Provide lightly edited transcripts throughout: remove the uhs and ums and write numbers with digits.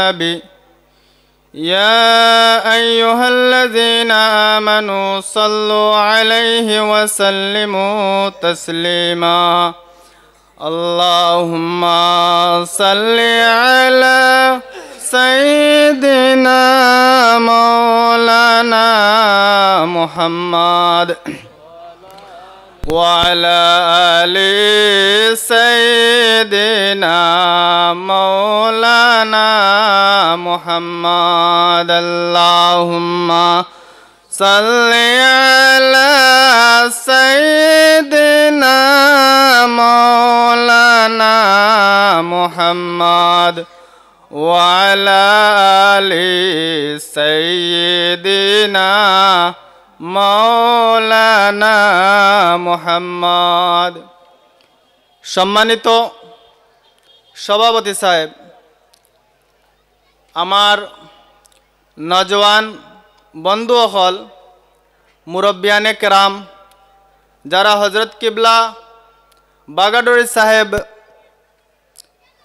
النبي يا أيها الذين آمنوا صلوا عليه وسلموا تسليما اللهم صل على سيدنا مولانا محمد وعلى آل سيدنا مولانا محمد اللهم صل على سيدنا مولانا محمد وعلى آل سيدنا مولانا محمد। সম্মানিত সভাপতি সাহেব, আমার নজওয়ান বন্ধুসকল, মুরব্বিয়ানে কেরাম, যারা হজরত কিবলা বাগাডরি সাহেব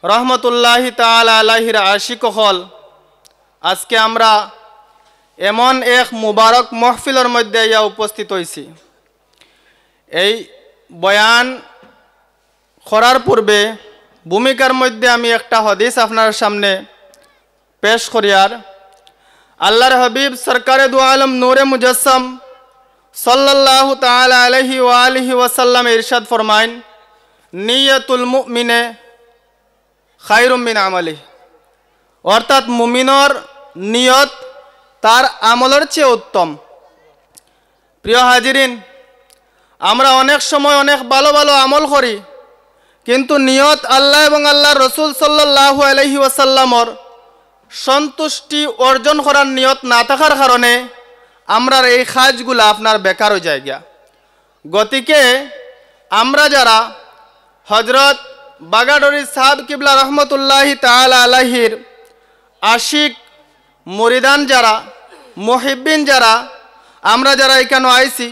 রহমতুল্লাহি তাআলা আলাইহির আশিক হল, আজকে আমরা এমন এক মুবারক মহফিলের মধ্যে ইয়া উপস্থিত হয়েছি। এই বয়ান করার পূর্বে ভূমিকার মধ্যে আমি একটা হাদিস আপনার সামনে পেশ করিয়ার। আল্লাহর হাবিব সরকারে দু আলম নূরে মুজাসসাম সাল্লাল্লাহু তাআলা আলাইহি ওয়া আলিহি ওয়াসাল্লাম ইরশাদ ফরমাইন, নিয়াতুল মুমিনে খায়রুম মিন আমালিহি, অর্থাৎ মুমিনের নিয়ত তার আমলের চেয়ে উত্তম। প্রিয় হাজিরিন, আমরা অনেক সময় অনেক ভালো ভালো আমল করি, কিন্তু নিয়ত আল্লাহ এবং আল্লাহর রসুল সাল্লাল্লাহু আলাইহি ওয়াসাল্লামর সন্তুষ্টি অর্জন করার নিয়ত না থাকার কারণে আমরা এই কাজগুলো আপনার বেকার হয়ে যায় গিয়া। গতিকে আমরা যারা হজরত বাগাডরি সাহেব কিবলা রহমতুল্লাহি তাআলা আলাইহির আশিক মুরিদান, যারা মুহিব্বিন, যারা আমরা যারা এখানে আইছি,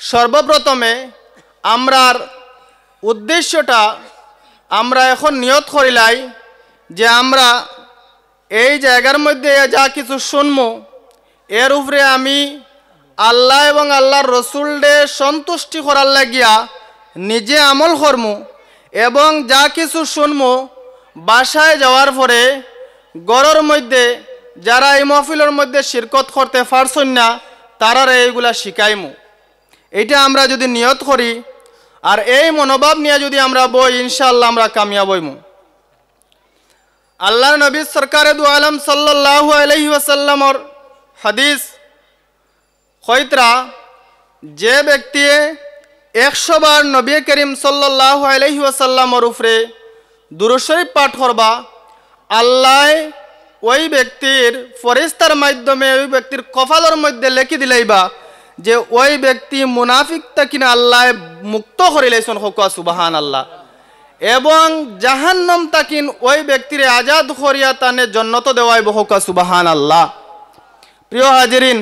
সর্বপ্রথমে আমরার উদ্দেশ্যটা আমরা এখন নিয়ত করিলাই যে আমরা এই জায়গার মধ্যে যা কিছু শুনবো এর উপরে আমি আল্লাহ এবং আল্লাহর রসুলকে সন্তুষ্টি করার লাগিয়া নিজে আমল করমু, এবং যা কিছু শুনবো বাসায় যাওয়ার পরে ঘরের মধ্যে যারা এই মহফিলের মধ্যে শিরকত করতে পারছেন না তারারে এইগুলা শিখাইমু। এইটা আমরা যদি নিয়ত করি আর এই মনোভাব নিয়ে যদি আমরা বই, ইনশাআল্লাহ আমরা কামিয়াব হইমু। আল্লাহর নবী সরকারে দু আলম সাল্লাল্লাহু আলাইহি ওয়াসাল্লামর হাদিস কইতরা, যে ব্যক্তি 100 বার নবী করিম সাল্লাল্লাহু আলাইহি ওয়াসাল্লামর উপরে দুরূদ শরীফ পাঠ করবা, আল্লাহ ওই ব্যক্তির ফেরেশতার মাধ্যমে ওই ব্যক্তির কপালের মধ্যে লিখি দিলাইবা যে ওই ব্যক্তি মুনাফিক তাকিনা আল্লাহ মুক্ত করিলাইছেন, হোকা সুবহানাল্লাহ, এবং জাহান্নাম তাকিন ওই ব্যক্তির আজাদ করিয়া তানে জান্নাত দেওয়াইব, হোকা সুবহানাল্লাহ। প্রিয় হাজিরিন,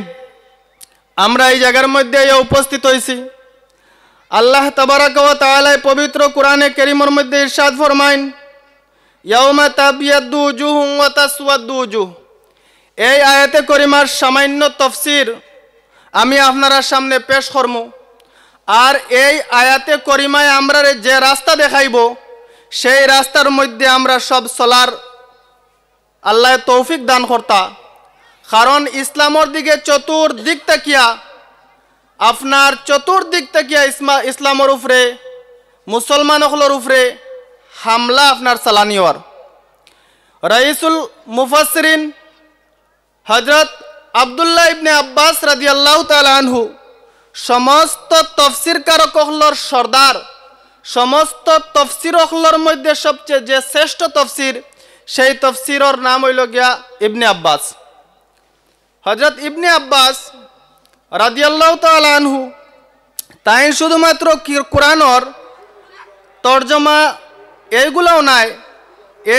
আমরা এই জায়গার মধ্যে উপস্থিত হয়েছি। আল্লাহ তাবারাক ওয়া তাআলা পবিত্র কোরআনে কারীমের মধ্যে ইরশাদ ফরমাইন, ইয়াউমা তাবিয়াদ্দু উজুহুম ওয়া তাসওয়াদ্দু উজুহ। এই আয়াতে করিমার সামান্য তাফসীর আমি আপনারা সামনে পেশ করব। আর এই আয়াতে করিমায় আমরা যে রাস্তা দেখাইব সেই রাস্তার মধ্যে আমরা সব চলার আল্লাহ তৌফিক দান করতা। কারণ ইসলামের দিকে চতুর্দিক তাকিয়া, আপনার চতুর্দিক তাকিয়া ইসলামের উপরে, মুসলমানগুলোর উপরে হামলা আপনার চালানি হওয়ার। রাইসুল মুফাসসিরিন হযরত আব্দুল্লাহ ইবনে আব্বাস রাদিয়াল্লাহু তাআলা আনহু সমস্ত তফসিরকারকগুলোর সর্দার, সমস্ত তফসিরগুলোর মধ্যে সবচেয়ে যে শ্রেষ্ঠ তফসির, সেই তফসিরের নাম হইল গিয়া ইবনে আব্বাস। হযরত ইবনে আব্বাস রাদিয়াল্লাহু তাআলা আনহু তাই শুধুমাত্র কোরআনের তর্জমা এইগুলাও নাই,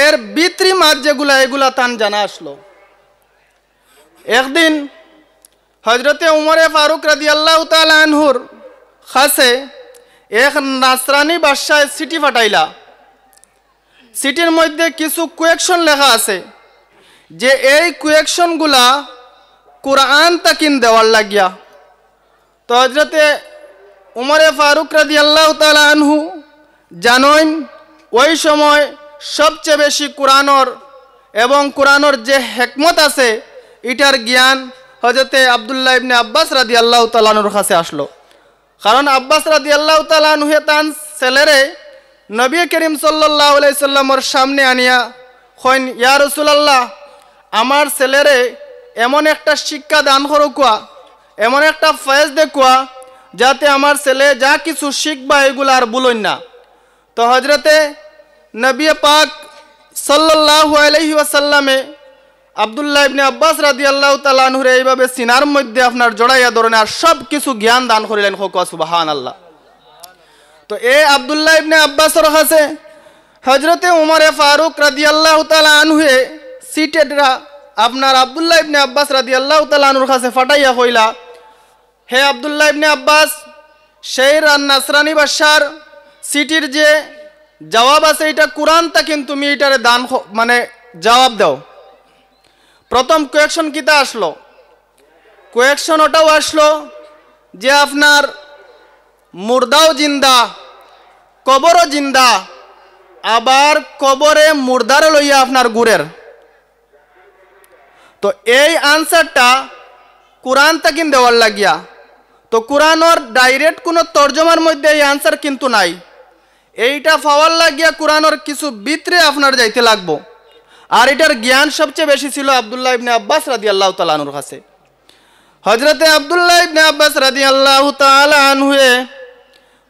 এর ভিতরি মাত যেগুলা এগুলা তান জানা আসলো। একদিন হজরতে উমরে ফারুক রাদিয়াল্লাহু তাআলা আনহুর কাছে এক নাসরানি বাদশাহ চিঠি পাঠাইলা। চিঠির মধ্যে কিছু কোয়েকশন লেখা আছে। যে এই কুয়েকশনগুলা কুরআন তাকিন দেওয়ার লাগিয়া। তো হজরতে উমরে ফারুক রাদিয়াল্লাহু তাআলা আনহু জানেন ওই সময় সবচেয়ে বেশি কুরআনের এবং কুরআনের যে হিকমত আছে এটার জ্ঞান হজরতে আব্দুল্লাহ ইবনে আব্বাস রাদিয়াল্লাহু তাআলা আনহুর কাছে আসলো। কারণ আব্বাস রাদিয়াল্লাহু তাআলা আনহু তান ছেলেরে নবী করিম সাল্লাল্লাহু আলাইহি সাল্লামের সামনে আনিয়া কইন, ইয়া রাসূলুল্লাহ, আমার ছেলেরে এমন একটা শিক্ষা দান করুকা, এমন একটা ফয়েজ দেখুয়া যাতে আমার ছেলে যা কিছু শিখবা এগুলো আর ভুলই না। তো হজরতে নবী পাক সাল্লাল্লাহু আলাইহি ওয়াসাল্লামে আব্দুল্লাহ ইবনে আব্বাস রাদিয়াল্লাহু তাআলা আনহুর এইভাবে সিনার মধ্যে আপনার জড়াইয়া ধরেন আর সব কিছু জ্ঞান দান করিলেন। সুবহানাল্লাহ। তো এই আব্দুল্লাহ ইবনে আব্বাসের কাছে হজরতে উমরে ফারুক রাদিয়াল্লাহু তাআলা আনহুয়ে সিটেডরা আপনার আব্দুল্লাহ ইবনে আব্বাস রাদিয়াল্লাহু তাআলা আনহুর কাছে ফাটাইয়া কইলা, হে আব্দুল্লাহ ইবনে আব্বাস, সেই নাসরানি বাদশার সিটির যে জবাব আছে এটা কুরআন তা কিন্তু তুমি এটারে দান মানে জবাব দাও। প্রথম কোয়েকশন কিতা আসলো? কোয়েকশন ওটাও আসলো যে আপনার মুর্দাও জিন্দা, কবরও জিন্দা, আবার কবরে মুর্দারে লইয়া আপনার গুরের। তো এই আনসারটা কুরআন তাকিন দেওয়ার লাগিয়া। তো কুরআনের ডাইরেক্ট কোনো তর্জমার মধ্যে এই আনসার কিন্তু নাই। এইটা পাওয়ার লাগিয়া কুরআনের কিছু ভিতরে আপনার যাইতে লাগবো। আর এটার জ্ঞান সবচেয়ে বেশি ছিল আব্দুল্লাহ ইবনে আব্বাস রাদিয়াল্লাহু তাআলা আনহুর কাছে। হযরতে আব্দুল্লাহ ইবনে আব্বাস রাদিয়াল্লাহু তাআলা আনহুয়ে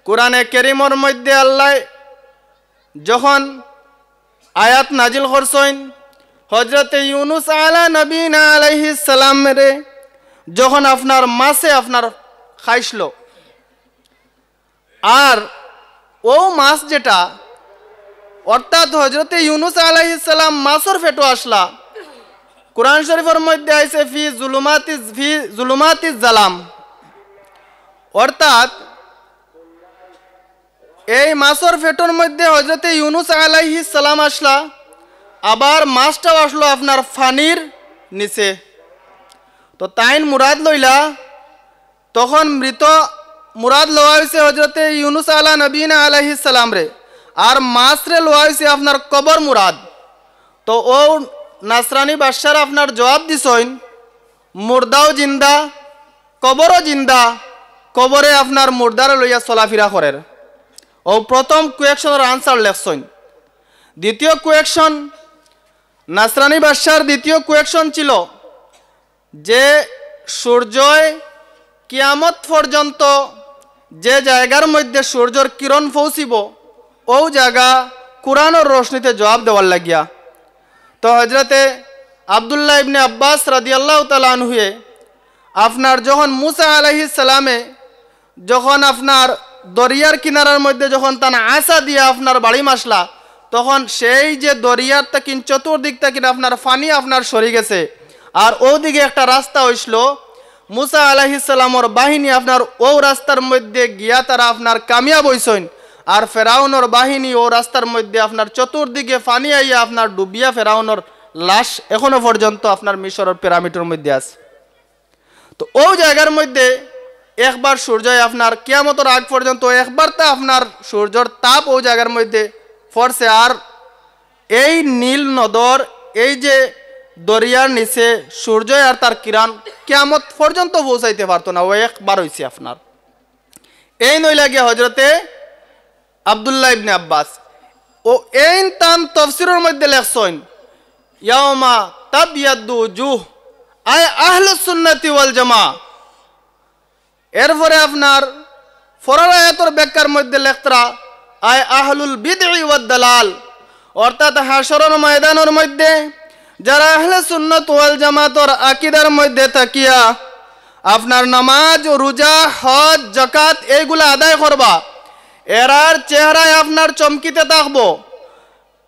কুরআনে কারীমের মধ্যে আল্লাহ যখন আয়াত নাজিল করছেন হযরতে ইউনুস আলা নবীনা আলাইহিস সালাম রে যখন আপনার মাছে আপনার খাইছিল, আর ও মাছ যেটা অর্থাৎ হযরতে ইউনুস আলাইহিস সালাম মাছের পেটো আসলা, কুরআন শরীফের মধ্যে আছে ফি জুলুমাতিজ জালাম, অর্থাৎ এই মাছের পেটোর মধ্যে হযরতে ইউনুস আলাইহিস সালাম আসলা, আবার মাছটাও আসলো আপনার ফানির নিচে। তো তাইন মুরাদ লইলা, তখন মৃত মুরাদ লওয়া হয়েছে হযরতে ইউনুস আলা নবীনা আলাইহিস সালাম রে, আর মাছ রে লওয়া হয়েছে আপনার কবর মুরাদ। তো ও নাসরানি বাদশার আপনার জবাব দিছেন মুর্দাও জিন্দা, কবরও জিন্দা, কবরে আপনার মুর্দারে লইয়া চলাফেরা করেন। ও প্রথম কোয়েকশনের আনসার লেখছেন। দ্বিতীয় কোয়েকশন, নাসরানি বাদশার দ্বিতীয় কোয়েকশন ছিল যে সূর্যয় কিয়ামত পর্যন্ত যে জায়গার মধ্যে সূর্যর কিরণ পৌঁছিব ও জায়গা কুরআনের রোশনীতে জবাব দেওয়ার লাগিয়া। তো হযরতে আব্দুল্লাহ ইবনে আব্বাস রাদিয়াল্লাহু তাআলা আনহুয়ে আপনার যখন মুসা আলাইহিস সালামে যখন আপনার দরিয়ার কিনারার মধ্যে যখন তান আসা দিয়ে আপনার বাড়ি মাসলা, তখন সেই যে দরিয়ার তাকিন চতুর্দিক তাকিন আপনার ফানি আপনার সরে গেছে, আর ওদিকে একটা রাস্তা হইছিল। মুসা আলাইহিস সালামর বাহিনী আপনার ও রাস্তার মধ্যে গিয়া তারা আপনার কামিয়াব হইছেন, আর ফেরাউনের বাহিনী ও রাস্তার মধ্যে আপনার চতুর্দিকে ফানি আইয়া আপনার ডুবিয়া ফেরাউনের লাশ এখনো পর্যন্ত আপনার মিশরের পিরামিডের মধ্যে আছে। তো ও জায়গার মধ্যে একবার সূর্য আপনার কিয়ামতের আগ পর্যন্ত একবার তা আপনার সূর্যর তাপ ও জায়গার মধ্যে পড়ছে, আর এই নীল নদর এই যে দরিয়ার নিচে সূর্য আর তার কিরণ কিয়ামত পর্যন্ত পৌঁছাইতে পারতো না, ও একবার হয়েছে আপনার। এই নইলা গিয়ে হযরতে আব্দুল্লাহ ইবনে আব্বাস ও এই তান তাফসীরের মধ্যে লেখছেন ইয়াউমা তাবিয়াদু উজুহ আয় আহলুস সুন্নাতি ওয়াল জামা। এরপরে আপনার ফরর আয়াতের ব্যাখ্যার মধ্যে লেখতরা আয় আহলুল বিদঈ ওয়াদ দালাল, অর্থাৎ হাশরের ময়দানের মধ্যে যারা আহলে সুন্নাত ওয়াল জামাতের আকীদার মধ্যে তাকিয়া আপনার নামাজ রোজা হজ যাকাত এইগুলা আদায় করবা, এরার চেহারায় আপনার চমকিতে থাকবো।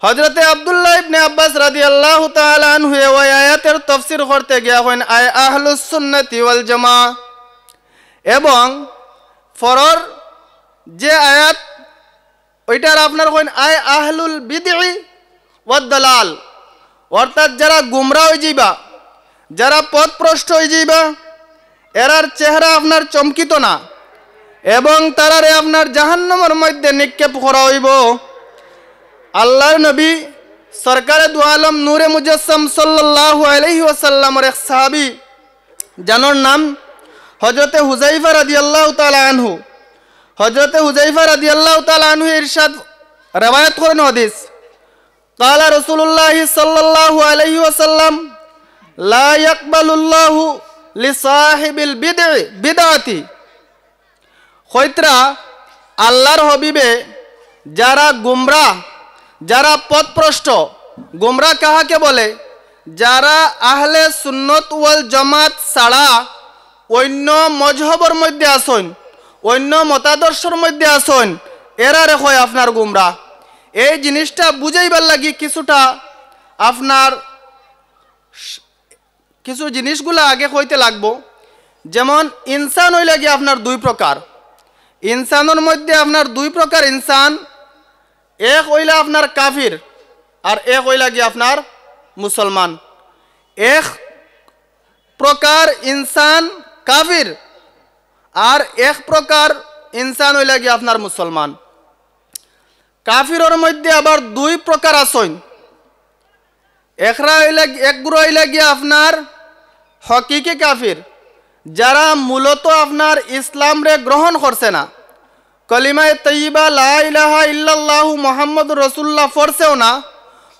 হযরতে আব্দুল্লাহ ইবনে আব্বাস রাদিয়াল্লাহু তাআলা আনহু ওই আয়াতের তাফসীর করতে গিয়া কইন আয় আহলুস সুন্নাতি ওয়াল জামা, এবং ফরর যে আয়াত ওইটার আপনার কইন আয় আহলুল বিদঈ ওয়াদ দালাল, অর্থাৎ যারা গুমরা হয়ে যাইবা, যারা পথভ্রষ্ট হয়ে যাইবা, এরার চেহারা আপনার চমকিত না এবং তারারে আপনার জাহান্নামের মধ্যে নিক্ষেপ করা হইব। আল্লাহর নবী সরকারে দু আলম নূরে মুজাসসাম সাল্লাল্লাহু আলাইহি ওয়াসাল্লামের এক সাহাবী যার নাম হযরতে হুযায়ফা রাদিয়াল্লাহু তাআলা আনহু। হযরতে হুযায়ফা রাদিয়াল্লাহু তাআলা আনহু ইরশাদ রওয়ায়াত করেন হাদিস, قال رسول الله صلى الله عليه وسلم لا يقبل الله لصاحب البدع بدعتي। খৈত্রা আল্লাহর হবিবে যারা গুমরা, যারা পথভ্রষ্ট, গুমরা কাহাকে বলে? যারা আহলে সুন্নত ওয়াল জামাত ছাড়া অন্য মজহবের মধ্যে আসেন, অন্য মতাদর্শের মধ্যে আসেন, এরারে হয় আপনার গুমরা। এই জিনিসটা বুঝাইবার লাগি কিছুটা আপনার কিছু জিনিসগুলো আগে হইতে লাগবো। যেমন ইনসান হইলে গিয়ে আপনার দুই প্রকার। ইনসানের মধ্যে আপনার দুই প্রকার ইনসান, এক হইলা আপনার কাফির আর এক হইলা গিয়ে আপনার মুসলমান। এক প্রকার ইনসান কাফির আর এক প্রকার ইনসান হইলা গিয়ে আপনার মুসলমান। কাফিরের মধ্যে আবার দুই প্রকার আছেন। একগুলো হইলা গিয়ে আপনার হকিকি কাফির, যারা মূলত আপনার ইসলামরে গ্রহণ করছে না, কলিমায়ে তৈয়বা লা ইলাহা ইল্লাল্লাহু মুহাম্মাদুর রাসূলুল্লাহ পড়ছেও না,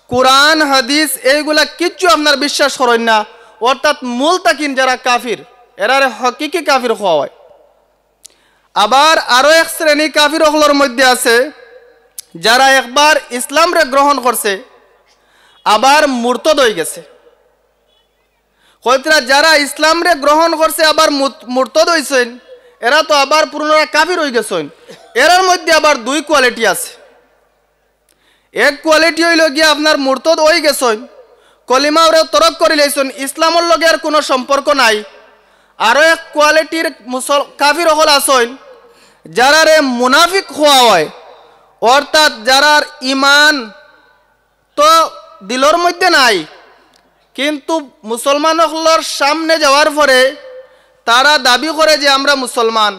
কোরআন হাদিস এইগুলা কিচ্ছু আপনার বিশ্বাস করেন না, অর্থাৎ মূল তাকিন যারা কাফির, এরারে হকিকি কাফির হওয়া হয়। আবার আরও এক শ্রেণী কাফির হলর মধ্যে আছে যারা একবার ইসলামরে গ্রহণ করছে আবার মুরতদ হয়ে গেছে। হয়তো যারা ইসলামরে গ্রহণ করছে আবার মুরতদ হয়েছেন, এরা তো আবার পুনরায় কাফির হয়ে গেছেন। এরার মধ্যে আবার দুই কোয়ালিটি আছে। এক কোয়ালিটি হইল গিয়ে আপনার মুরতদ হয়ে গেছেন, কলিমা ওরা তরক করে লাইছেন, ইসলামের লগে আর কোনো সম্পর্ক নাই। আরও এক কোয়ালিটির কাফির হল আছেন যারারে মুনাফিক হওয়া হয়, অর্থাৎ যারার ইমান তো দিলর মধ্যে নাই, কিন্তু মুসলমান হলর সামনে যাওয়ার পরে তারা দাবি করে যে আমরা মুসলমান,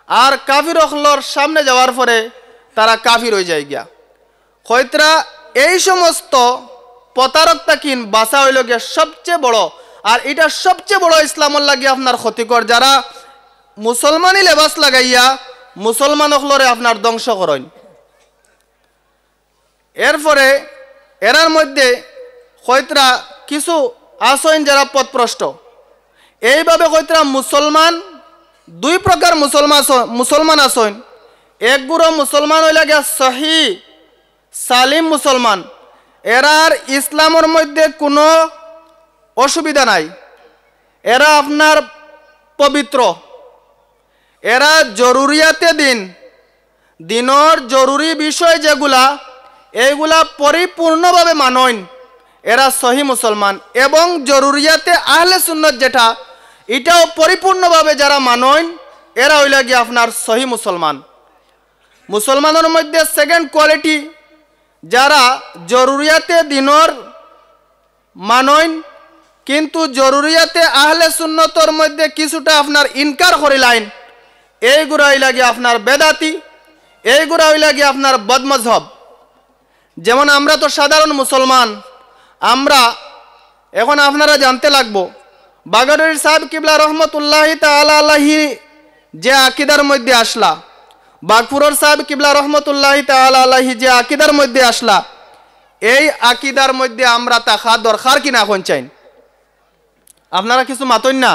আর কাফির হলর সামনে যাওয়ার পরে তারা কাফির হয়ে যায় গিয়া। হয়তরা এই সমস্ত প্রতারক তাকিন বাসা হইল গিয়া সবচেয়ে বড়, আর এটা সবচেয়ে বড় ইসলামর লাগিয়ে আপনার ক্ষতিকর, যারা মুসলমানি লেবাস লাগাইয়া মুসলমান হলরে আপনার ধ্বংস করেন। এরপরে এরার মধ্যে হয়তরা কিছু আসেন যারা পথভ্রষ্ট। এইভাবে হয়তরা মুসলমান দুই প্রকার মুসলমান আসেন। একগুলো মুসলমান হইলে গিয়া সহি সালিম মুসলমান, এরার ইসলামের মধ্যে কোনো অসুবিধা নাই, এরা আপনার পবিত্র, এরা জরুরিয়াতে দিনের জরুরি বিষয় যেগুলা এইগুলা পরিপূর্ণভাবে মানেন, এরা সহি মুসলমান। এবং জরুরিয়াতে আহলে সুন্নত যেটা, এটাও পরিপূর্ণভাবে যারা মানেন, এরা হইলে গিয়ে আপনার সহি মুসলমান। মুসলমানের মধ্যে সেকেন্ড কোয়ালিটি, যারা জরুরিয়াতে দিনের মানেন কিন্তু জরুরিয়াতে আহলে সুন্নতর মধ্যে কিছুটা আপনার ইনকার করিলাইন, এইগুলা হইলে গিয়ে আপনার বেদাতি, এইগুলা হইলে গিয়ে আপনার বদমজহব। যেমন আমরা তো সাধারণ মুসলমান, আমরা এখন আপনারা জানতে লাগবো বাগাডুরি সাহেব কিবলা রহমতুল্লাহি তাআলা আলাইহি যে আকিদার মধ্যে আসলা, বাগপুরর সাহেব কিবলা রহমতুল্লাহি তাআলা আলাইহি যে আকিদার মধ্যে আসলা, এই আকিদার মধ্যে আমরা থাকা দরকার কিনা এখন চাই? আপনারা কিছু মাতন না,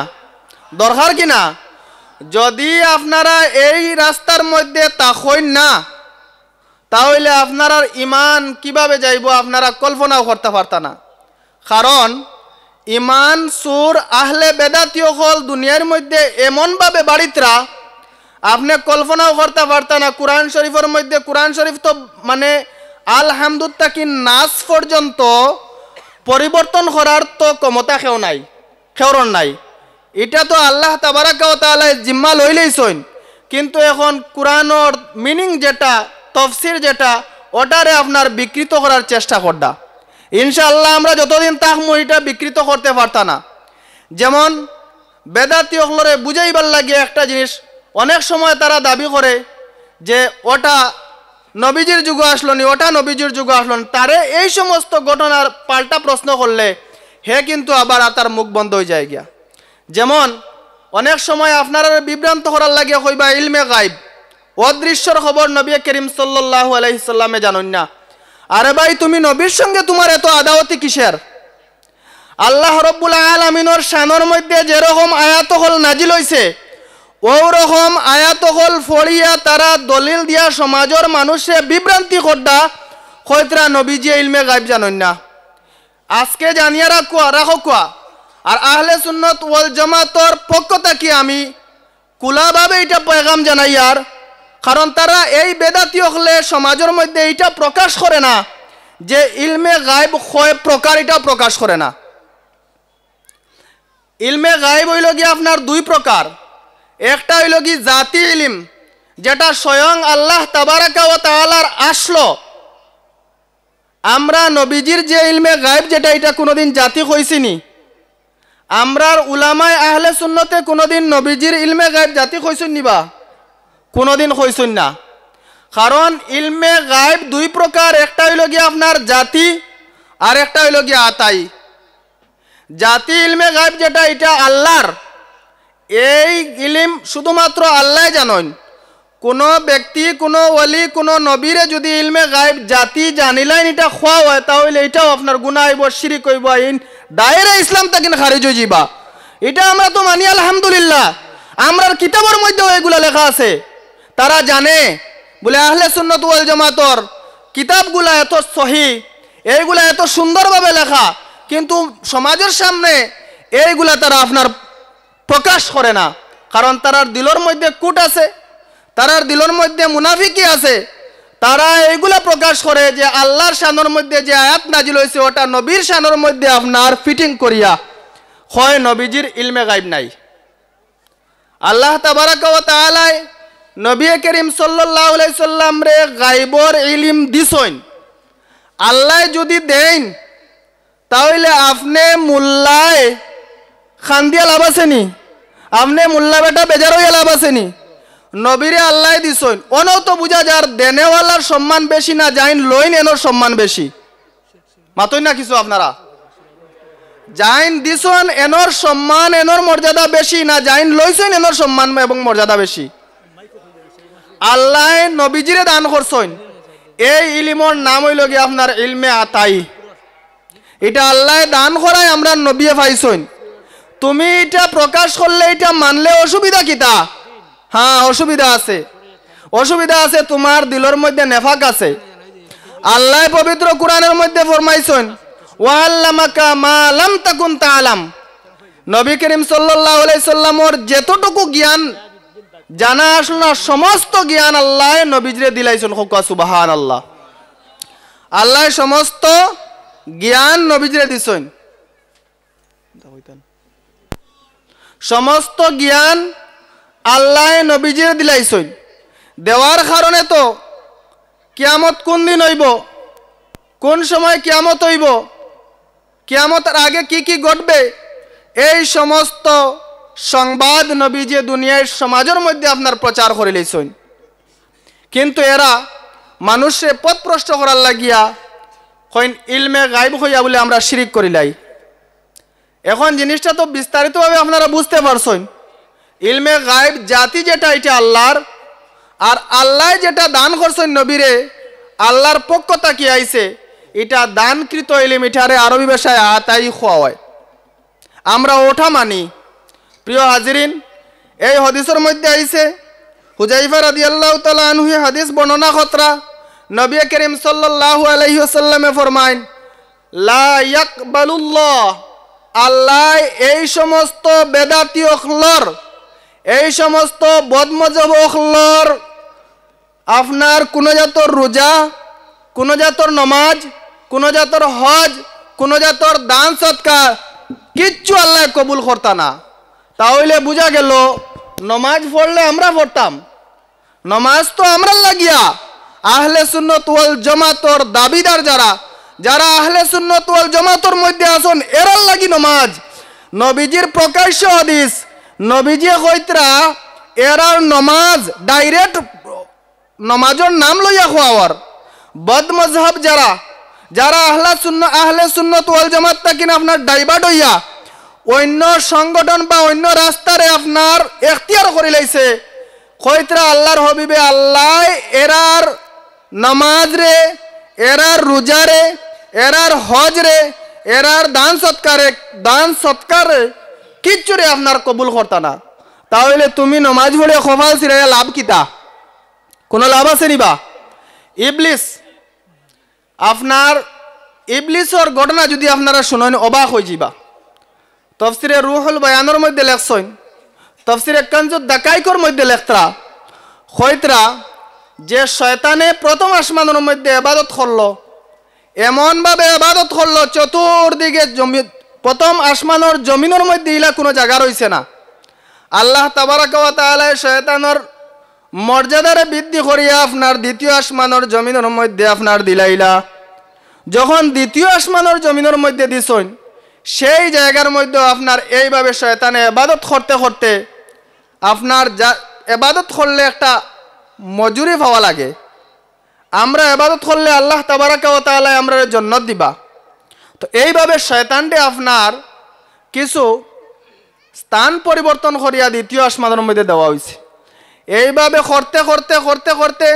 দরকার কিনা? যদি আপনারা এই রাস্তার মধ্যে থাকেন না, তাহলে আপনার ইমান কিভাবে যাইব আপনারা কল্পনাও করতে পারতা না। কারণ ইমান সুর আহলে বেদাতি হল দুনিয়ার মধ্যে এমনভাবে বাড়িতরা আপনি কল্পনাও করতে পারতা না। কুরআন শরীফের মধ্যে, কুরআন শরীফ তো মানে আলহামদুলিল্লাহ কি নাস পর্যন্ত পরিবর্তন করার তো ক্ষমতা কেউর নাই। এটা তো আল্লাহ তাবারাকা ওয়া তাআলা জিম্মা লইলেইছেন, কিন্তু এখন কুরআনের মিনিং যেটা, তফসির যেটা, ওটারে আপনার বিকৃত করার চেষ্টা করডা। ইনশাআল্লাহ আমরা যতদিন থাকবো এটা বিকৃত করতে পারতা না। যেমন বেদাতি হলরে বুঝাইবার লাগে একটা জিনিস, অনেক সময় তারা দাবি করে যে ওটা নবীজির যুগ আসলো নি, ওটা নবীজির যুগ আসলো নি। তারে এই সমস্ত ঘটনার পাল্টা প্রশ্ন করলে হে কিন্তু আবার তার মুখ বন্ধ হয়ে যায় গিয়া। যেমন অনেক সময় আপনারা বিভ্রান্ত করার লাগে কইবা ইলমে গাইব, অদৃশ্যর খবর নবী করিম সাল্লাল্লাহু আলাইহি সাল্লামে জানেন না। আরে ভাই, তুমি নবীর সঙ্গে তোমার এত আদাওয়াতি কিসের? আল্লাহ রব্বুল আলামিনের শানের মধ্যে যেরকম আয়াত হল নাজিল হইছে, ওরকম আয়াত হল ফড়িয়া তারা দলিল দিয়া সমাজের মানুষে বিভ্রান্তি করদা কইতরা নবীজি ইলমে গাইব জানেন না। আজকে জানিয়া রাখো কুয়া। আর আহলে সুন্নত ওয়াল জামাতর পক্ষ থেকে আমি কুলাভাবে এটা পয়গাম জানাই। আর কারণ তারা এই বেদাতি হলে সমাজের মধ্যে এটা প্রকাশ করে না যে ইলমে গাইব কয় প্রকার, এটা প্রকাশ করে না। ইলমে গাইব হইল গিয়ে আপনার দুই প্রকার। একটা হইল কি জাতি ইলম, যেটা স্বয়ং আল্লাহ তাবারাকা ওয়া তাআলার আসলো। আমরা নবীজির যে ইলমে গাইব যেটা, এটা কোনোদিন জাতি কইছিনি। আমরার উলামায়ে আহলে সুন্নতে কোনোদিন নবীজির ইলমে গাইব জাতি কইছেন নিবা? কোনোদিন কইছেন না। কারণ ইলমে গাইব দুই প্রকার, একটা হইল গিয়ে আপনার জাতি আর একটা হইল গিয়ে আতাই। জাতি ইলমে গাইব যেটা, এটা আল্লাহর, এই ইলম শুধুমাত্র আল্লাহ জানেন। কোনো ব্যক্তি, কোনো ওলি, কোনো নবীরে যদি ইলমে গাইব জাতি জানিলেন এটা খোয়া হয়, তাহলে এটাও আপনার গুনাহ হইব, শিরিক হইব, আইন দায়রা ইসলাম তাকিন খারিজ হয়ে যাবা। এটা আমরা তো মানি আলহামদুলিল্লাহ। আমরার কিতাবের মধ্যেও এগুলা লেখা আছে। তারা জানে বলে আহলে সুন্নাত ওয়াল জামাতর কিতাবগুলা এত সহি, এইগুলা এত সুন্দরভাবে লেখা, কিন্তু সমাজের সামনে এইগুলা তারা আপনার প্রকাশ করে না। কারণ তারার দিলের মধ্যে কুট আছে, তারার দিলের মধ্যে মুনাফিকি আছে। তারা এইগুলা প্রকাশ করে যে আল্লাহর শানের মধ্যে যে আয়াত নাজিল হয়েছে ওটা নবীর শানের মধ্যে আপনার ফিটিং করিয়া হয় নবীজির ইলমে গাইব নাই। আল্লাহ তাবারাকা ওয়া তাআলা নবী করিম সাল্লাল্লাহু আলাইহি সাল্লাম রে গাইবর ইলম দিছেন। আল্লাহ যদি দেন তাহলে আপনি মোল্লায় খান দিয়া লাভ আছেনি? আপনি মোল্লা বেটা বেজার হইয়া লাভ আছেনি? নবীরে আল্লাহ দিছেন, অনও তো বুঝা যার দেনেওয়ালার সম্মান বেশি না জাইন লইন এনোর সম্মান বেশি। মাতই না কিছু আপনারা? জাইন দিছেন এনোর সম্মান, এনোর মর্যাদা বেশি না জাইন লইছেন এনোর সম্মান এবং মর্যাদা বেশি। আল্লাহ নবীজিরে দান করছেন, এই ইলমর নাম হইল গিয়ে আপনার ইলমে আতাই। এটা আল্লাহ দান করায় আমরা নবীয়ে পাইছেন। তুমি এটা প্রকাশ করলে, এটা মানলে অসুবিধা কিতা? হ্যাঁ, অসুবিধা আছে। অসুবিধা আছে, তোমার দিলের মধ্যে নেফাক আছে। আল্লাহ পবিত্র কোরআনের মধ্যে ফরমাইছেন ওয়াল্লামাকা মা লাম তাকুন তাআলাম। নবী করিম সাল্লাল্লাহু আলাইহি সাল্লামর যতটুকু জ্ঞান জানা আসলো না, সমস্ত জ্ঞান আল্লাহ নবীজিরে দিলাইছেন। হোকা সুবহানাল্লাহ। আল্লাহ সমস্ত জ্ঞান নবীজিরে দিছেন। সমস্ত জ্ঞান আল্লাহ নবীজিরে দিলাইছেন। দেওয়ার কারণে তো কিয়ামত কোন দিন হইব, কোন সময় কিয়ামত হইব, কিয়ামতের আগে কি কি ঘটবে, এই সমস্ত সংবাদ নবীজি দুনিয়ার সমাজের মধ্যে আপনার প্রচার করে লইছেন। কিন্তু এরা মানুষে পথভ্রষ্ট করার লাগিয়া কইন ইলমে গাইব হইয়া বলে আমরা শিরিক করিলাই। এখন জিনিসটা তো বিস্তারিতভাবে আপনারা বুঝতে পারছেন। ইলমে গাইব জাতি যেটা, এটা আল্লাহর। আর আল্লাহ যেটা দান করছেন নবীরে, আল্লাহর পক্ষ থেকে আইছে, এটা দানকৃত ইলম। এটারে আরবি ভাষায় আতাই খোয়া হয়। আমরা ওঠা মানি। প্রিয় হাজিরিন, এই হাদিসের মধ্যে আইছে হুজাইফা রাদিয়াল্লাহু তাআলা আনহু হাদিস বর্ণনা খতরা নবী করিম সাল্লাল্লাহু আলাইহি ওয়াসাল্লামে ফরমাইন লা ইয়াকবালুল্লাহ, আল্লাহ এই সমস্ত বেদাতি অখলর, এই সমস্ত বদমজহব অখলর আপনার কোন জাতর রোজা, কোন জাতর নমাজ, কোন জাতর হজ, কোন জাতর দান সৎকার কিচ্ছু আল্লাহ কবুল করতা না। তাহলে বুঝা গেল নমাজ পড়লে আমরা পড়তাম, নমাজ তো আমরা লাগিয়া আহলে সুন্নাত ওয়াল জামাতর দাবিদার যারা যারা আহলে সুন্নাত ওয়াল জামাতের মধ্যে আছেন এরার লাগি নমাজ নবীজির প্রকাশ্য হাদিস নবীজি কইতরা এরার নমাজ ডাইরেক্ট নমাজের নাম লইয়া খোয়াওয়ার বদ মজহাব যারা আহলে সুন্নাত ওয়াল জামাত তাকিন আপনার ডাইভার্ট হইয়া অন্য সংগঠন বা অন্য রাস্তারে আপনার এখতিয়ার করে লাইছে কইতরা আল্লাহর হবিবে আল্লাহ এরার নামাজ রে এরার রোজা রে এরার হজ রে এরার দান সৎকার কিচ্ছু রে আপনার কবুল করতা না তাহলে তুমি নমাজ পড়ে খোফাল সিরাইয়া লাভ কিতা কোনো লাভ আছে নিবা ইবলিস আপনার ইবলিসর ঘটনা যদি আপনারা শুনেন অবাক হয়ে যাবা তফসিরে রুহুল বায়ানের মধ্যে লেখছেন তফসিরে কনজুদ দাকাইকর মধ্যে লেখতরা হইতরা যে শয়তানে প্রথম আসমানের মধ্যে ইবাদত করলো এমনভাবে ইবাদত করলো চতুর্দিকে প্রথম আসমানের জমিনের মধ্যে ইলা কোনো জায়গা রইছে না আল্লাহ তাবারাকা ওয়া তাআলা শয়তানের মর্যাদারে বৃদ্ধি করিয়া আপনার দ্বিতীয় আসমানের জমিনের মধ্যে আপনার দিলাইলা যখন দ্বিতীয় আসমানের জমিনের মধ্যে দিছেন সেই জায়গার মধ্যে আপনার এইভাবে শয়তানে ইবাদত করতে করতে আপনার ইবাদত করলে একটা মজুরি পাওয়া লাগে আমরা ইবাদত করলে আল্লাহ তাবারাকা ওয়া তাআলা আমরা জান্নাত দিবা তো এইভাবে শয়তানটি আপনার কিছু স্থান পরিবর্তন করিয়া দ্বিতীয় আসমানের মধ্যে দেওয়া হয়েছে এইভাবে করতে করতে করতে করতে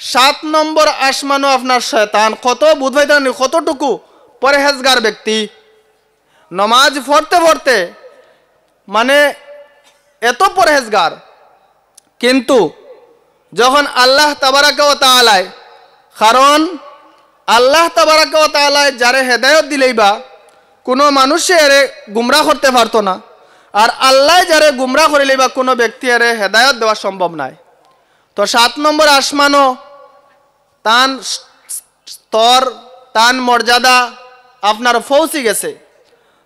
7 নম্বর আসমানও আপনার শয়তান কত বুঝাইতেন কতটুকু পরহেজগার ব্যক্তি নমাজ পড়তে পড়তে মানে এত পরহেজগার কিন্তু যখন আল্লাহ তাবারাকা ওয়া তাআলা কারণ আল্লাহ তাবারাকা ওয়া তাআলা যারে হেদায়েত দিলেইবা কোনো মানুষের গুমরাহ করতে পারতো না আর আল্লাহ যারে গুমরাহ করিলেইবা কোনো ব্যক্তির হেদায়েত দেওয়া সম্ভব নয় তো 7 নম্বর আসমানও তান স্তর তান মর্যাদা আপনার পৌঁছে গেছে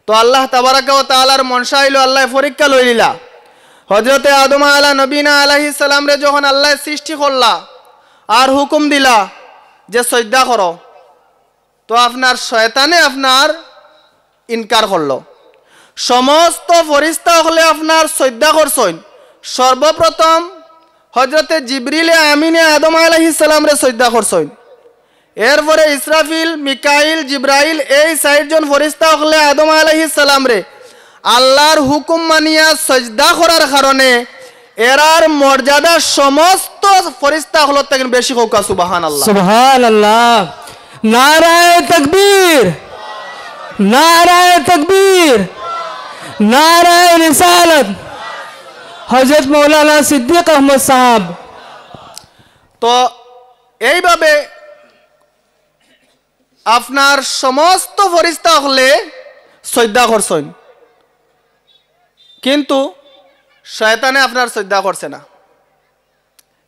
তো আল্লাহ তাবারাকা ওয়া তাআলার মনসা হইল আল্লাহ পরীক্ষা লইলিলা হযরতে আদম নবীনা আলাইহিস সালাম রে যখন আল্লাহ সৃষ্টি করলা আর হুকুম দিলা যে সজদা করো তো আপনার শয়তানে আপনার ইনকার করলো সমস্ত ফেরেশতা হলে আপনার সজদা করছেন সর্বপ্রথম হযরতে জিবরিলে আমিনে আদম আলাইহিস সালাম রে সজদা করছেন এরপরে ইসরাফিল মিকাইল জিব্রাইল এই 4 জন ফেরেশতা হলে আদম আলাইহিস সালাম রে আল্লাহর হুকুম মানিয়া সজদা করার কারণে এরার মর্যাদা সমস্ত ফেরেশতা হলো থেকে বেশি হোক সুবহানাল্লাহ সুবহানাল্লাহ নারায়ে তাকবীর নারায়ে তাকবীর নারায়ে রিসালাত হযরত মাওলানা সিদ্দিক আহমদ সাহেব তো এইভাবে আপনার সমস্ত ফেরেশতা হলে সজদা করছেন কিন্তু শয়তানে আপনার সজদা করছে না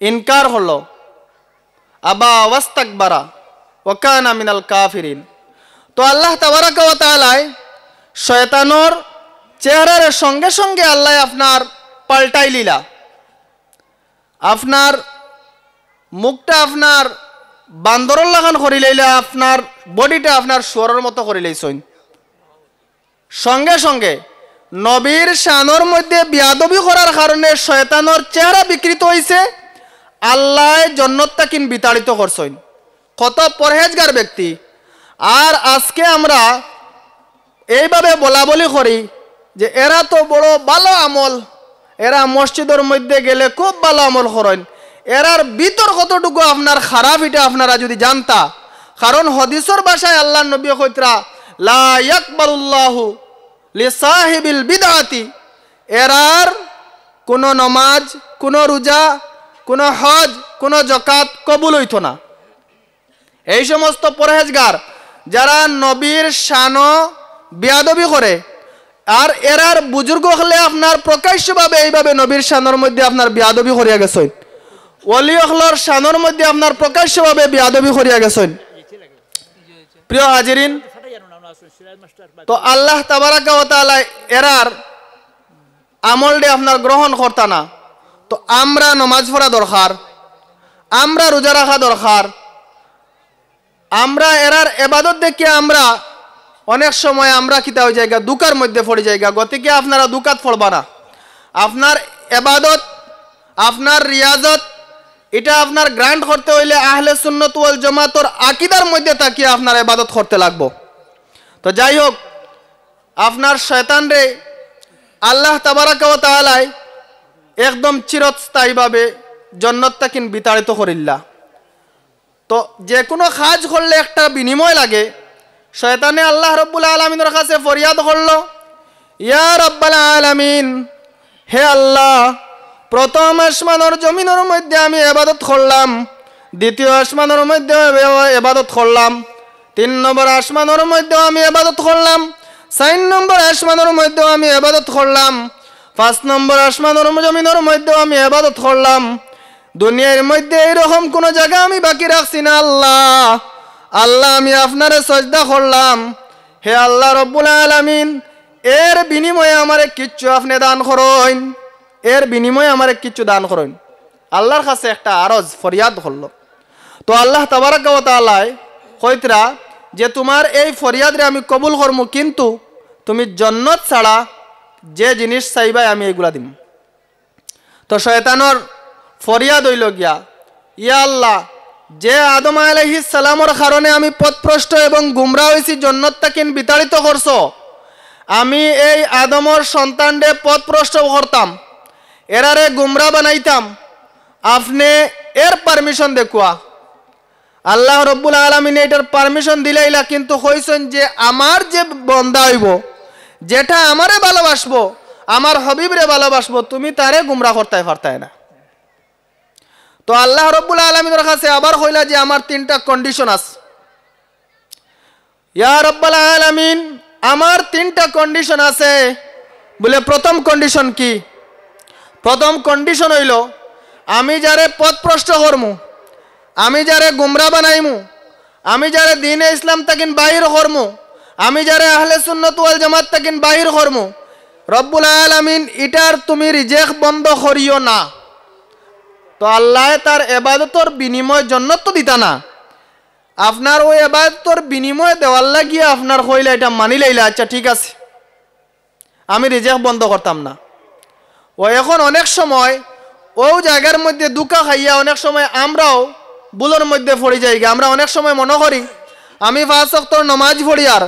ইনকার হলো আবা ওয়াস্তাকবারা ওয়া কানা মিনাল কাফিরিন তো আল্লাহ তাবারাকা ওয়া তাআলা শয়তানের চেহারার সঙ্গে সঙ্গে আল্লাহ আপনার পাল্টাই লিলা আপনার মুখটা আপনার বান্দরের লাগান করি লইলা আপনার বডিটা আপনার শুয়োরের মতো করি লইছেন সঙ্গে সঙ্গে নবীর শানের মধ্যে বিয়াদবি করার কারণে শয়তানের চেহারা বিকৃত হইছে আল্লাহ জান্নাত তাকিন বিতাড়িত করছেন কত পরহেজগার ব্যক্তি আর আজকে আমরা এইভাবে বলা বলি করি যে এরা তো বড় ভালো আমল এরা মসজিদের মধ্যে গেলে খুব ভালো আমল করেন এরার ভিতর কতটুকু আপনার খারাপ এটা আপনারা যদি জানতা কারণ হাদিসের ভাষায় আল্লাহ নবী কইতরা লা ইয়াকবালুল্লাহু লিসাহিবিল বিদআতি এরার কোনো নামাজ কোনো রোজা কোনো হজ কোনো যাকাত কবুল হইতো না এই সমস্ত পরহেজগার যারা নবীর শান বিয়াদবি করে আর এরার বুজুর্গ হলে আপনার প্রকাশ্যভাবে এইভাবে নবীর শানের মধ্যে আপনার বিয়াদবি করিয়া গেছেন ওলি হলর শানের মধ্যে আপনার প্রকাশ্যভাবে বিয়াদবি করিয়া গেছেন প্রিয় হাজিরিন তো আল্লাহ তাবারাকা ওয়া তাআলা এরার আমলটি আপনার গ্রহণ করতা না তো আমরা নামাজ পড়া দরকার আমরা রোজা রাখা দরকার আমরা এরার এবাদত দেখে আমরা অনেক সময় আমরা কিতা হয়ে জায়গা দুকার মধ্যে পড়ে জায়গা গতিকে আপনারা দুকাত পড়বা না। আপনার এবাদত আপনার রিয়াজত এটা আপনার গ্রান্ট করতে হইলে আহলে সুন্নাত ওয়াল জামাতের আকীদার মধ্যে তাকিয়ে আপনার ইবাদত করতে লাগবে। তো যাই হোক, আপনার শয়তান রে আল্লাহ তাবারাকা ওয়া তাআলা একদম চিরস্থায়ীভাবে জান্নাত তাকিন বিতাড়িত করিল্লা। তো যে কোনো কাজ করলে একটা বিনিময় লাগে। শয়তানে আল্লাহ রাব্বুল আলামিনের কাছে ফরিয়াদ করলো, ইয়া রাব্বাল আলামিন, হে আল্লাহ, প্রথম আসমানের জমিনের মধ্যে আমি ইবাদত করলাম, দ্বিতীয় আসমানের মধ্যে ইবাদত করলাম, 3 নম্বর আসমানের মধ্যে আমি ইবাদত করলাম, 4 নম্বর আসমানের মধ্যে আমি ইবাদত করলাম, 5 নম্বর আসমানের জমিনের মধ্যে আমি ইবাদত করলাম। দুনিয়ার মধ্যে এরকম কোনো জায়গা আমি বাকি রাখছি না আল্লাহ। আল্লাহ, আমি আপনারে সজদা করলাম। হে আল্লাহ রব্বুল আলামিন, এর বিনিময়ে আমারে কিচ্ছু আপনি দান করেন, এর বিনিময়ে আমারে কিচ্ছু দান করেন। আল্লাহর কাছে একটা আরজ ফরিয়াদ করলো। তো আল্লাহ তাবারাকা ওয়া তাআলা কইতরা যে তোমার এই ফরিয়াদরে আমি কবুল করবো, কিন্তু তুমি জান্নাত ছাড়া যে জিনিস চাইবাই আমি এগুলা দিম। তো শয়তানের ফরিয়াদ হইল গিয়া, ইয়া আল্লাহ, যে আদম আলাইহিস সালামের কারণে আমি পথভ্রষ্ট এবং গুমরা হয়েছি, জান্নাত থেকে বিতাড়িত করছো, আমি এই আদমের সন্তানরে পথভ্রষ্ট করতাম, এরারে গুমরা বানাইতাম, আপনি এর পারমিশন দেখুয়া। আল্লাহ রব্বুল আলামিন এটার পারমিশন দিলাইলা, কিন্তু কইছেন যে আমার যে বন্দা হইব, যেটা আমারে ভালোবাসবো, আমার হাবিবরে ভালোবাসবো, তুমি তারে গুমরা করতে পারতাই না। তো আল্লাহ রব্বুল আলামিনের কাছে আবার কইলা যে আমার 3টা কন্ডিশন আছে। ইয়া রব্বুল আলামিন, আমার 3টা কন্ডিশন আছে। বলে প্রথম কন্ডিশন কি? প্রথম কন্ডিশন হইল, আমি যারে পথভ্রষ্ট করমু, আমি যারে গুমরা বানাইমু, আমি যারে দ্বীনে ইসলাম তাকিন বাহির করমু, আমি যারে আহলে সুন্নাত ওয়াল জামাত তাকিন বাহির করমু, রব্বুল আলামিন এটার তুমি রিজেক্ট বন্ধ করিও না। তো আল্লাহ তার ইবাদতের বিনিময় জান্নাত তো দিতা না, আপনার ওই ইবাদতের বিনিময় দেওয়ার লাগিয়ে আপনার কইলা এটা মানি লইলা, আচ্ছা ঠিক আছে, আমি রিজেক্ট বন্ধ করতাম না। ও এখন অনেক সময় ও জায়গার মধ্যে দুকা খাইয়া অনেক সময় আমরাও ভুলের মধ্যে পড়ে যাই। আমরা অনেক সময় মনে করি আমি 5 ওয়াক্ত নামাজ পড়ি, আর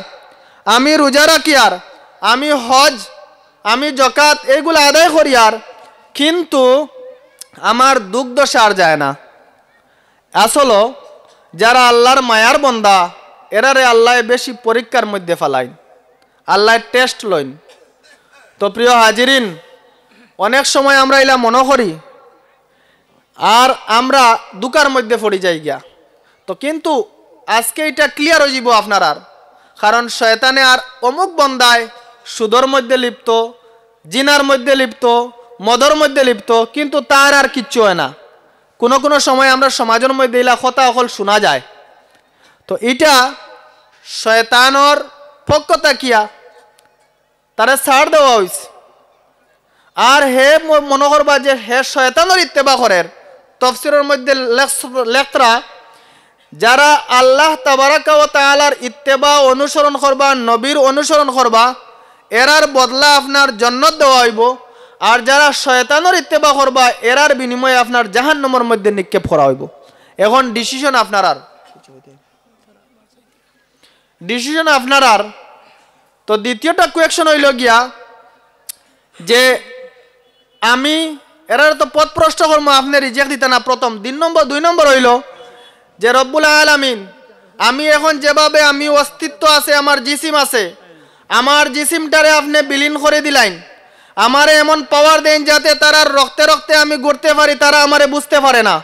আমি রোজা রাখি, আর আমি হজ, আমি যাকাত এগুলো আদায় করি, আর কিন্তু আমার দুঃখ সার যায় না। আসলে যারা আল্লাহর মায়ার বন্দা, এরারে আল্লাহ বেশি পরীক্ষার মধ্যে ফেলাইন, আল্লাহ টেস্ট লইন। তো প্রিয় হাজিরিন, অনেক সময় আমরা এলা মনে করি আর আমরা দুকার মধ্যে পড়ে যাই গিয়া। তো কিন্তু আজকে এটা ক্লিয়ার হয়ে যাব আপনার, কারণ শয়তানে আর অমুক বন্দায় সুদর মধ্যে লিপ্ত, জিনার মধ্যে লিপ্ত, মদর মধ্যে লিপ্ত, কিন্তু তার আর কিচ্ছু হয় না। কোনো কোনো সময় আমরা সমাজের মধ্যে এলা কথা অকল শোনা যায়। তো এটা শয়তানোর পক্ষ তাকিয়া তারা ছাড় দেওয়া হয়েছে। আর হে মনে করবা যে হে শয়তানের ইত্তেবা করে। তফসিরের মধ্যে লেখরা যারা আল্লাহ তাবারাকা ওয়া তাআলার ইত্তেবা অনুসরণ করবা, নবীর অনুসরণ করবা, এরার বদলা আপনার জান্নাত দেওয়া হইব। আর যারা শয়তানের ইত্তেবা করবা, এরার বিনিময়ে আপনার জাহান্নামের মধ্যে নিক্ষেপ করা হইব। এখন ডিসিশন আপনার, আর ডিসিশন আপনার। আর তো দ্বিতীয়টা কোয়েকশন হইল গিয়া যে আমি এরার তো পথ প্রশ্ন করবো, আপনি রিজেক্ট দিতে না। প্রথম 2 নম্বর হইল যে রব্বুল আলামিন, আমি এখন যেভাবে আমি অস্তিত্ব আছে, আমার জিসিম আছে, আমার জিসিমটারে আপনি বিলীন করে দিলেন, আমারে এমন পাওয়ার দেন যাতে তারা রক্তে রক্তে আমি ঘুরতে পারি, তারা আমারে বুঝতে পারে না।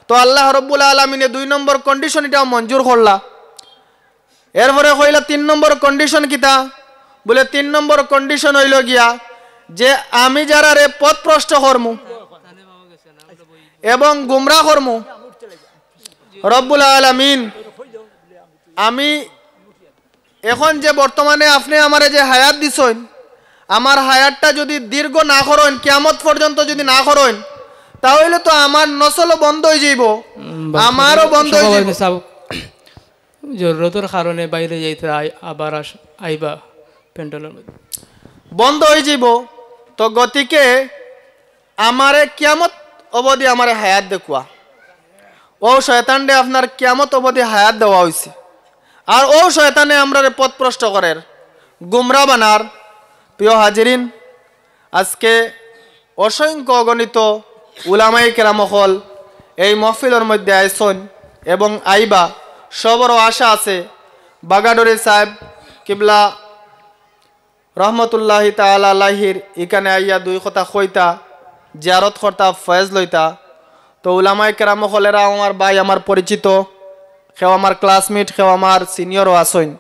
তো আল্লাহ রব্বুল আলামিনে 2 নম্বর কন্ডিশন এটা মঞ্জুর করলা। এরপরে কইলা 3 নম্বর কন্ডিশন কিতা? বলে 3 নম্বর কন্ডিশন হইল গিয়া যে আমি যারা রে পথ প্রশ্ন করমু এবং গুমরা করমু, রব্বুল আলামিন, আমি এখন যে বর্তমানে আপনি আমারে যে হায়াত দিছেন, আমার হায়াতটা যদি দীর্ঘ না করেন, কিয়ামত পর্যন্ত যদি না করেন, তাহলে তো আমার নসল বন্ধ হয়ে যাইব, আমারও বন্ধ হয়ে যাইব। জরুরতের কারণে বাইরে যাইতে আবার আইবা প্যান্ডেলের মধ্যে বন্ধ হয়ে যাব তো গতিকে আমারে কিয়ামত অবধি আমারে হায়াত দেখুয়া ও শয়তানরে আপনার কিয়ামত অবধি হায়াত দেওয়া হয়েছে আর ও শয়তানে আমরা পথ প্রষ্ট করের গুমরা বানার প্রিয় হাজিরিন আজকে অসংখ্য অগণিত উলামাই কেরামহল এই মহফিলের মধ্যে আইসন এবং আইবা সবরও আশা আছে বাগাডরি সাহেব কিবলা রহমতুল্লাহ তাআলা আলাইহির এখানে আইয়া দুই কথা কইতা জিয়ারত করতা ফয়েজ লইতা তো উলামাই কেরামহলেরা আমার ভাই আমার পরিচিত সেও আমার ক্লাসমেট সেও আমার সিনিয়রও আসইন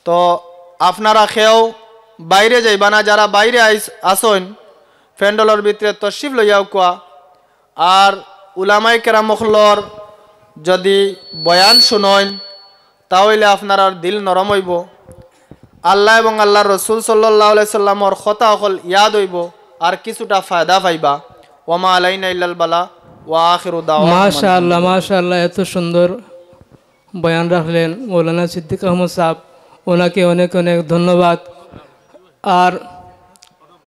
তো আপনারা সেও বাইরে যাইবা না যারা বাইরে আসইন ফ্যান্ডলর ভিতরে তশরিফ লইয়াও কোয়া আর উলামাই কেরামহলর যদি বয়ান শুনইন তাহলে আপনার দিল নরম হইব আল্লাহ এবং আল্লাহর রসুল সাল্লাল্লাহু আলাইহি সাল্লামর কথা অকল ইয়াদ হইব আর কিছুটা ফায়দা পাইবা ওমা আলাইনা ইল্লাল বালা ওয়া আখিরু দাওয়ানা মাশাআল্লাহ মাশাআল্লাহ এত সুন্দর বয়ান রাখলেন মৌলানা সিদ্দিক আহমদ সাহেব ওনাকে অনেক অনেক ধন্যবাদ আর